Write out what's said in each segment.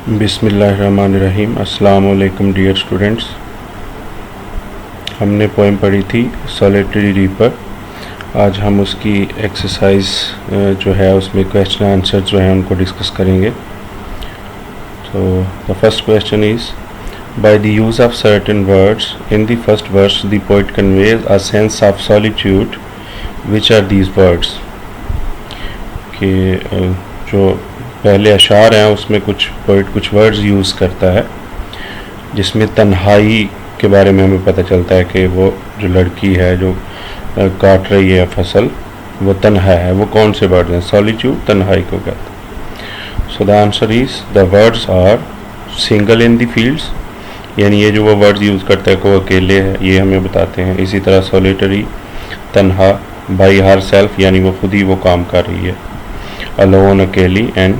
बिस्मिल्लाहिर्रहमानिर्रहीम। अस्सलाम वालेकुम डियर स्टूडेंट्स। हमने पोएम पढ़ी थी सॉलिटरी रीपर। आज हम उसकी एक्सरसाइज जो है उसमें क्वेश्चन आंसर जो है उनको डिस्कस करेंगे। तो the first question is by the use of certain words in the first verse the poet conveys a sense of solitude which are these words. कि जो पहले अशार हैं उसमें कुछ पोइट कुछ वर्ड्स यूज़ करता है जिसमें तन्हाई के बारे में हमें पता चलता है कि वो जो लड़की है जो काट रही है फसल वो तन्हा है। वो कौन से वर्ड्स हैं? सॉलिट्यूड तन्हाई को कहते हैं। So the answer is the words are single in the fields, यानी ये जो वो वर्ड्स यूज़ करता है को अकेले है ये हमें बताते हैं। इसी तरह सॉलिटरी तन्हा, बाई हर सेल्फ यानी वो खुद ही वो काम कर रही है, अलोन अकेली, and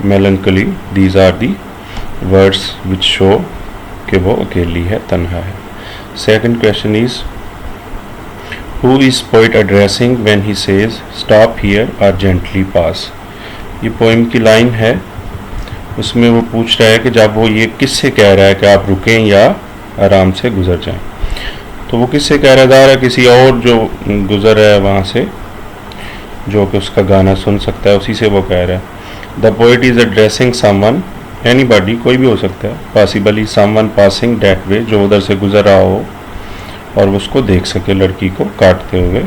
melancholy. These are the words which show कि वो अकेली है, तन्हा है। Second question is who is poet addressing when he says stop here और जेंटली पास। ये पोइम की लाइन है, उसमें वो पूछ रहा है कि जब वो ये किससे कह रहा है कि आप रुकें या आराम से गुजर जाएं। तो वो किससे कह रहा है? किसी और जो गुजर रहा है वहाँ से, जो कि उसका गाना सुन सकता है, उसी से वो कह रहा है। The poet is addressing someone, anybody, कोई भी हो सकता है, possibly someone passing that way, जो उधर से गुजर रहा हो और उसको देख सके लड़की को काटते हुए।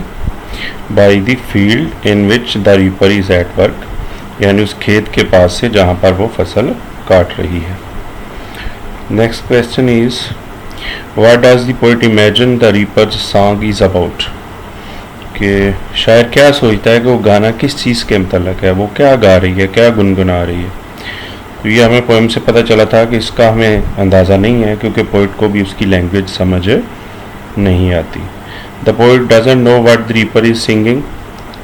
By the field in which the reaper is at work, यानी उस खेत के पास से जहाँ पर वो फसल काट रही है। Next question is what does the poet imagine the reaper's song is about. कि शायर क्या सोचता है कि वो गाना किस चीज़ के मतलब है, वो क्या गा रही है, क्या गुनगुना रही है। तो ये हमें पोइम से पता चला था कि इसका हमें अंदाज़ा नहीं है क्योंकि पोइट को भी उसकी लैंग्वेज समझ नहीं आती। The poet doesn't know what the reaper is singing,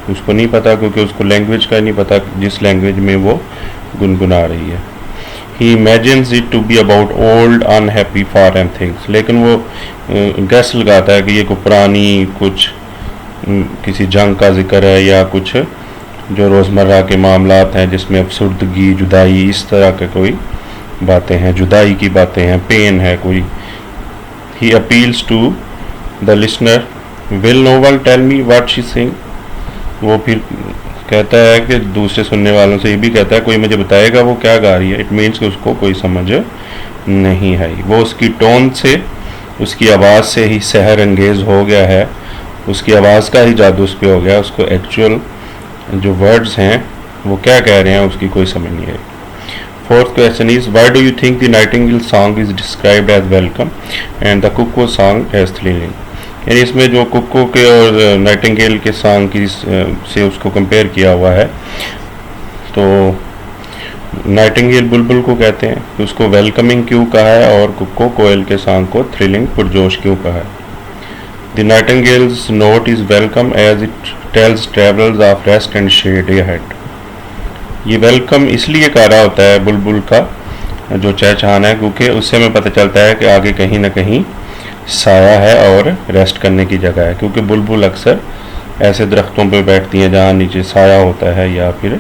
उसको नहीं पता क्योंकि उसको लैंग्वेज का नहीं पता जिस लैंग्वेज में वो गुनगुना रही है। He imagines it to be about old unhappy foreign things, लेकिन वो गैस लगाता है कि ये कोई पुरानी कुछ किसी जंग का जिक्र है या कुछ जो रोज़मर्रा के मामलात हैं जिसमें अफसुर्दगी, जुदाई, इस तरह के कोई बातें हैं, जुदाई की बातें हैं, पेन है कोई। He appeals to the listener will no one tell me what she sing. वो फिर कहता है कि दूसरे सुनने वालों से ये भी कहता है कोई मुझे बताएगा वो क्या गा रही है। इट मीन्स कि उसको कोई समझ नहीं है। वो उसकी टोन से, उसकी आवाज़ से ही सहर अंगेज़ हो गया है, उसकी आवाज़ का ही जादू उस पर हो गया। उसको एक्चुअल जो वर्ड्स हैं वो क्या कह रहे हैं उसकी कोई समझ नहीं आई। Fourth question is why do you think the nightingale song is described as welcome and the cuckoo song as thrilling. यानी इसमें जो कुको के और नाइटिंगेल के सॉन्ग की से उसको कंपेयर किया हुआ है। तो नाइटिंगेल बुलबुल को कहते हैं, तो उसको वेलकमिंग क्यों कहा है और कुको कोयल के सॉन्ग को थ्रिलिंग पुरजोश क्यों कहा है। The nightingale's note is welcome as it tells travelers of rest and shade ahead. ये वेलकम इसलिए कह रहा होता है बुलबुल का जो चहचहाना है क्योंकि उससे हमें पता चलता है कि आगे कहीं ना कहीं साया है और रेस्ट करने की जगह है, क्योंकि बुलबुल अक्सर ऐसे दरख्तों पे बैठती हैं जहाँ नीचे साया होता है या फिर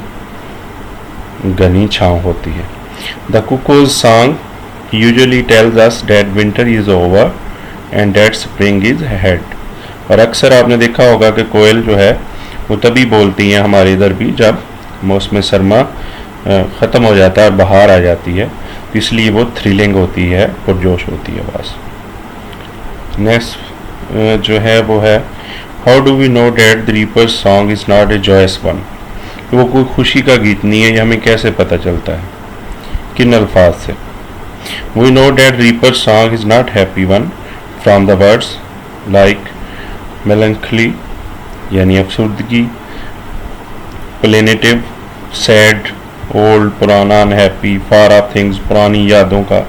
घनी छाँव होती है। The cuckoo's song usually tells us that winter is over and that spring is head. और अक्सर आपने देखा होगा कि कोयल जो है वो तभी बोलती हैं हमारे इधर भी जब मौसम सरमा ख़त्म हो जाता है और बाहर आ जाती है, तो इसलिए वो थ्रिलिंग होती है, पुरजोश होती है आवाज़। नेक्स्ट जो है वो है how do we know that the reaper's song is not a joyous one. वो कोई खुशी का गीत नहीं है, ये हमें कैसे पता चलता है, किन अल्फाज से। We know that reaper's song is not happy one from the words like melancholy यानी अफसुर्दगी, प्लेनेटिव सैड, ओल्ड पुराना, अनहैप्पी, फार ऑफ थिंग्स पुरानी यादों का,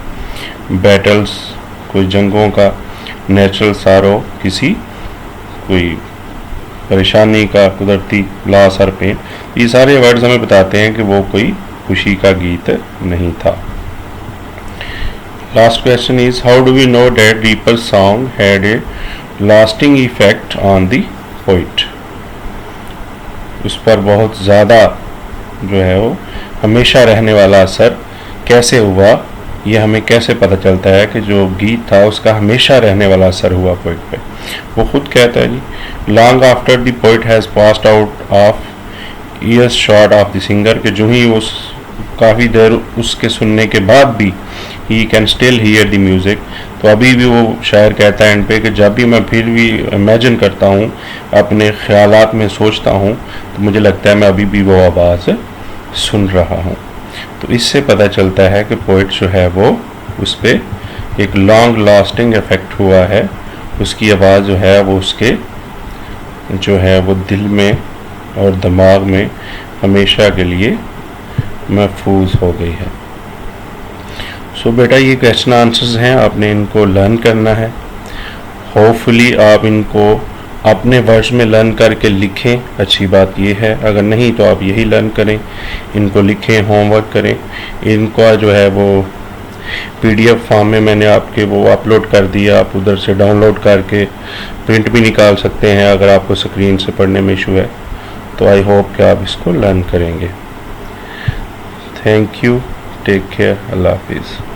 बैटल्स कोई जंगों का, नेचुरल सारो किसी कोई परेशानी का, कुदरती लॉस और पेन। ये सारे वर्ड्स हमें बताते हैं कि वो कोई खुशी का गीत नहीं था। Last question is how do we know that Reaper's song had a lasting effect on the poet। उस पर बहुत ज़्यादा जो है वो हमेशा रहने वाला असर कैसे हुआ, ये हमें कैसे पता चलता है कि जो गीत था उसका हमेशा रहने वाला असर हुआ पोइट पे। वो खुद कहता है जी, long after the poet has passed out of ears short of the singer, कि जो ही उस काफ़ी देर उसके सुनने के बाद भी he can still here the music. तो अभी भी वो शायर कहता है एंड पे कि जब भी मैं फिर भी इमेजिन करता हूँ, अपने ख्यालात में सोचता हूँ, तो मुझे लगता है मैं अभी भी वो आवाज़ सुन रहा हूँ। तो इससे पता चलता है कि पोइट जो है वो उस पर एक लॉन्ग लास्टिंग इफ़ेक्ट हुआ है, उसकी आवाज़ जो है वो उसके जो है वो दिल में और दिमाग में हमेशा के लिए महफूज हो गई है। सो बेटा ये क्वेश्चन आंसर्स हैं, आपने इनको लर्न करना है। होपफुली आप इनको अपने वर्ड्स में लर्न करके लिखें, अच्छी बात ये है। अगर नहीं तो आप यही लर्न करें, इनको लिखें, होमवर्क करें। इनका जो है वो PDF फॉर्म में मैंने आपके वो अपलोड कर दिया, आप उधर से डाउनलोड करके प्रिंट भी निकाल सकते हैं अगर आपको स्क्रीन से पढ़ने में इशू है। तो आई होप कि आप इसको लर्न करेंगे। थैंक यू, टेक केयर, अल्लाह हाफिज़।